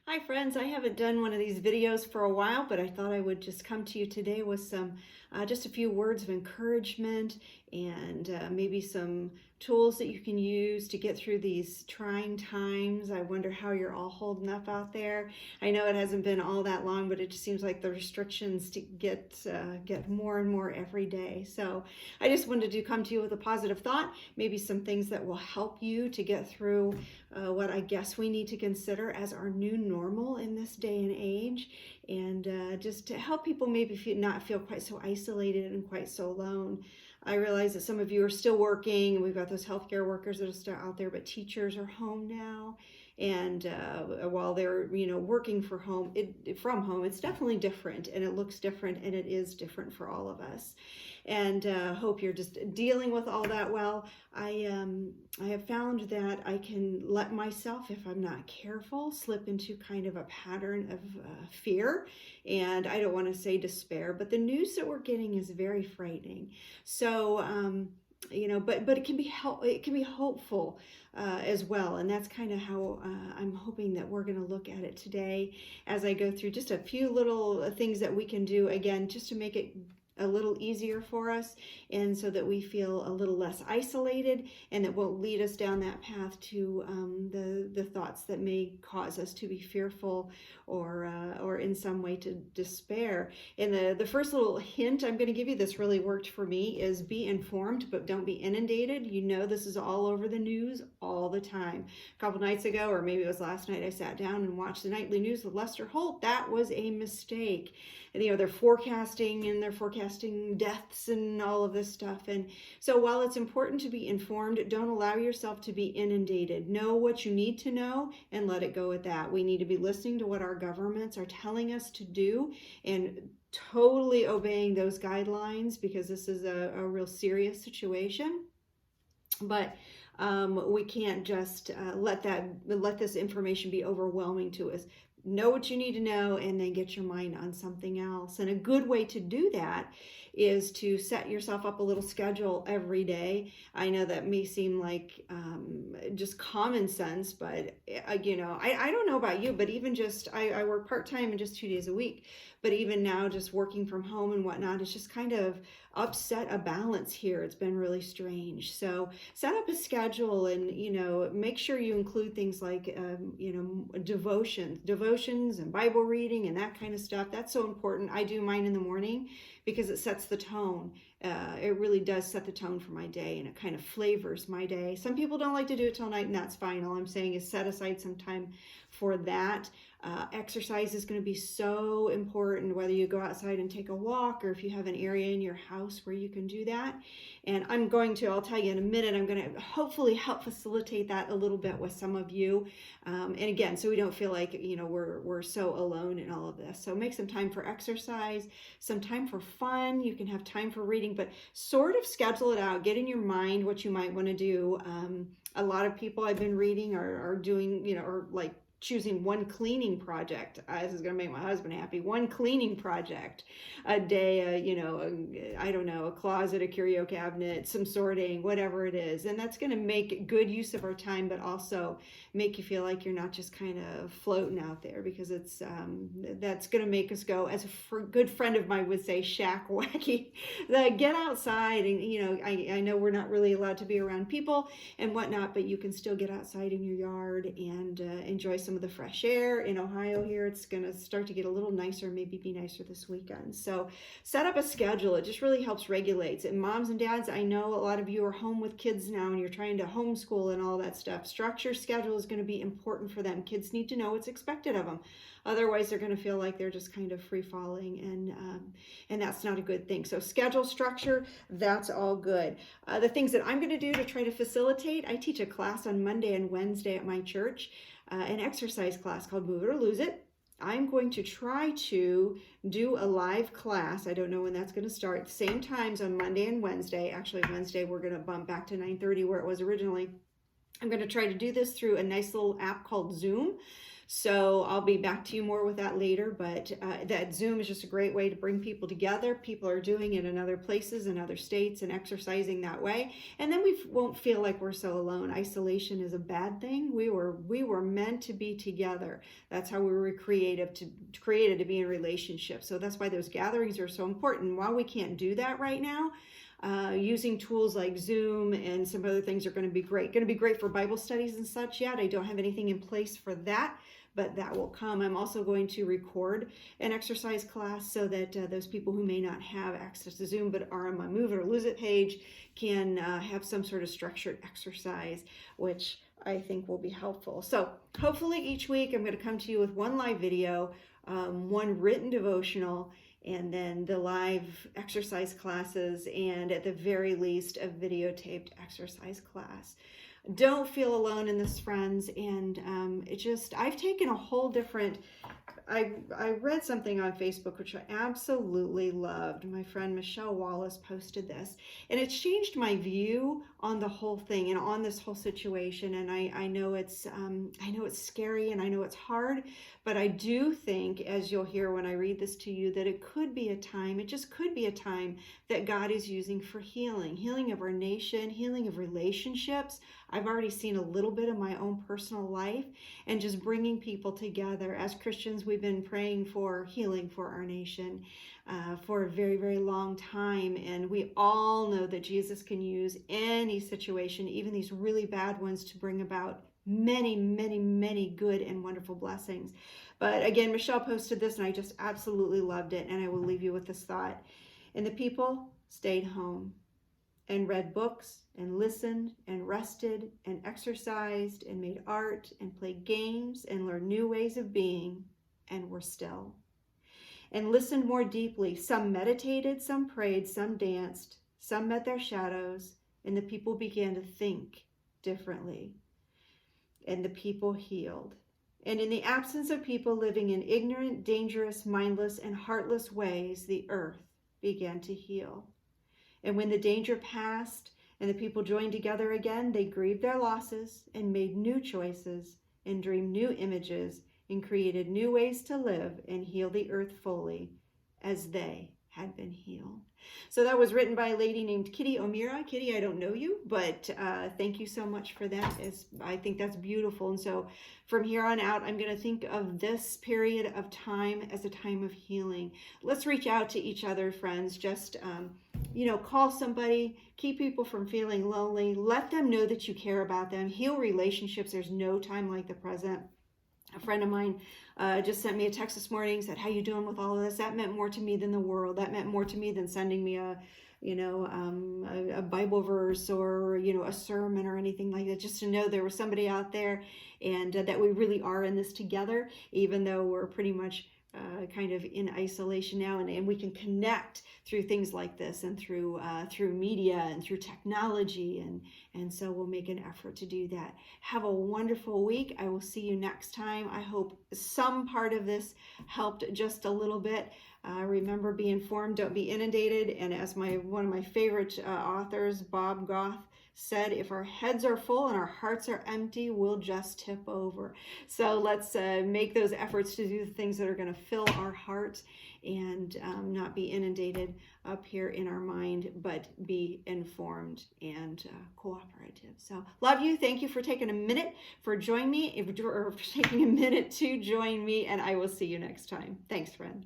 Hi friends, I haven't done one of these videos for a while, but I thought I would just come to you today with just a few words of encouragement and maybe some tools that you can use to get through these trying times. I wonder how you're all holding up out there. I know it hasn't been all that long, but it just seems like the restrictions to get more and more every day. So I just wanted to come to you with a positive thought, maybe some things that will help you to get through what I guess we need to consider as our new normal in this day and age, and just to help people maybe not feel quite so isolated and quite so alone. I realize that some of you are still working, and we've got those healthcare workers that are still out there, but teachers are home now. And while they're working from home, it's definitely different, and it looks different, and it is different for all of us. And hope you're just dealing with all that well. I have found that I can let myself, if I'm not careful, slip into kind of a pattern of fear, and I don't want to say despair, but the news that we're getting is very frightening. So but it can be hopeful as well, and that's kind of how I'm hoping that we're going to look at it today as I go through just a few little things that we can do, again, just to make it a little easier for us, and so that we feel a little less isolated, and that won't lead us down that path to the thoughts that may cause us to be fearful or in some way to despair. And the first little hint I'm going to give you, this really worked for me, is be informed, but don't be inundated. This is all over the news all the time. A couple nights ago, or maybe it was last night, I sat down and watched the nightly news with Lester Holt. That was a mistake. And, they're forecasting deaths and all of this stuff. And so while it's important to be informed, don't allow yourself to be inundated. Know what you need to know and let it go at that. We need to be listening to what our governments are telling us to do and totally obeying those guidelines, because this is a real serious situation. But we can't just let this information be overwhelming to us. Know what you need to know, and then get your mind on something else. And a good way to do that is to set yourself up a little schedule every day. I know that may seem like just common sense, but I don't know about you, but even just I work part-time and just 2 days a week. But even now, just working from home and whatnot, it's just kind of upset a balance here. It's been really strange. So set up a schedule, and make sure you include things like devotions and Bible reading and that kind of stuff. That's so important. I do mine in the morning because it sets the tone. It really does set the tone for my day, and it kind of flavors my day. Some people don't like to do it till night, and that's fine. All I'm saying is set aside some time for that. Exercise is going to be so important, whether you go outside and take a walk, or if you have an area in your house where you can do that. And I'll tell you in a minute, I'm going to hopefully help facilitate that a little bit with some of you. And again, so we don't feel like, we're so alone in all of this. So make some time for exercise, some time for fun. You can have time for reading, but sort of schedule it out. Get in your mind what you might want to do. A lot of people I've been reading are doing, or like choosing one cleaning project. This is going to make my husband happy. One cleaning project a day, I don't know, a closet, a curio cabinet, some sorting, whatever it is. And that's going to make good use of our time, but also make you feel like you're not just kind of floating out there, because that's going to make us go, as a good friend of mine would say, shack wacky. Get outside, and I know we're not really allowed to be around people and whatnot, but you can still get outside in your yard and enjoy some of the fresh air. In Ohio here, it's going to start to get a little nicer, maybe be nicer this weekend. So set up a schedule. It just really helps regulate. And moms and dads, I know a lot of you are home with kids now, and you're trying to homeschool and all that stuff. Structure schedule is going to be important for them. Kids need to know what's expected of them. Otherwise, they're going to feel like they're just kind of free falling, and that's not a good thing. So schedule, structure, that's all good. The things that I'm going to do to try to facilitate, I teach a class on Monday and Wednesday at my church, an exercise class called Move It or Lose It. I'm going to try to do a live class. I don't know when that's going to start. Same times on Monday and Wednesday. Actually, Wednesday we're going to bump back to 9:30 where it was originally. I'm going to try to do this through a nice little app called Zoom. So I'll be back to you more with that later, but that Zoom is just a great way to bring people together. People are doing it in other places, in other states, and exercising that way. And then we won't feel like we're so alone. Isolation is a bad thing. We were meant to be together. That's how we were created to be in relationships. So that's why those gatherings are so important. While we can't do that right now, using tools like Zoom and some other things are going to be great. Going to be great for Bible studies and such yet. I don't have anything in place for that, but that will come. I'm also going to record an exercise class so that those people who may not have access to Zoom but are on my Move It or Lose It page can have some sort of structured exercise, which I think will be helpful. So hopefully each week I'm going to come to you with one live video, one written devotional, and then the live exercise classes, and at the very least, a videotaped exercise class. Don't feel alone in this, friends. And I've taken a whole different, I read something on Facebook, which I absolutely loved. My friend Michelle Wallace posted this, and it's changed my view on the whole thing and on this whole situation. And I know it's scary and I know it's hard, but I do think, as you'll hear when I read this to you, that it just could be a time that God is using for healing of our nation, healing of relationships. I've already seen a little bit of my own personal life, and just bringing people together. As Christians, we've been praying for healing for our nation for a very, very long time. And we all know that Jesus can use any situation, even these really bad ones, to bring about many, many, many good and wonderful blessings. But again, Michelle posted this and I just absolutely loved it. And I will leave you with this thought. And the people stayed home and read books and listened and rested and exercised and made art and played games and learned new ways of being and were still and listened more deeply. Some meditated, some prayed, some danced, some met their shadows, and the people began to think differently. And the people healed. And in the absence of people living in ignorant, dangerous, mindless, and heartless ways, the earth began to heal. And when the danger passed and the people joined together again, they grieved their losses and made new choices and dreamed new images and created new ways to live and heal the earth fully as they had been healed. So that was written by a lady named Kitty O'Meara. Kitty, I don't know you, but thank you so much for that. I think that's beautiful. And so from here on out, I'm going to think of this period of time as a time of healing. Let's reach out to each other, friends. Just, call somebody, keep people from feeling lonely. Let them know that you care about them. Heal relationships. There's no time like the present. A friend of mine just sent me a text this morning, said, "How you doing with all of this?" That meant more to me than the world. That meant more to me than sending me a Bible verse or, a sermon or anything like that. Just to know there was somebody out there and that we really are in this together, even though we're pretty much kind of in isolation now, and we can connect through things like this and through media and through technology, and so we'll make an effort to do that. Have a wonderful week. I will see you next time. I hope some part of this helped just a little bit. Remember, be informed, don't be inundated, and as one of my favorite authors, Bob Goff, said, if our heads are full and our hearts are empty, we'll just tip over. So let's make those efforts to do the things that are going to fill our heart and not be inundated up here in our mind, but be informed and cooperative. So love you. Thank you for taking a minute for joining me, or for taking a minute to join me, and I will see you next time. Thanks, friends.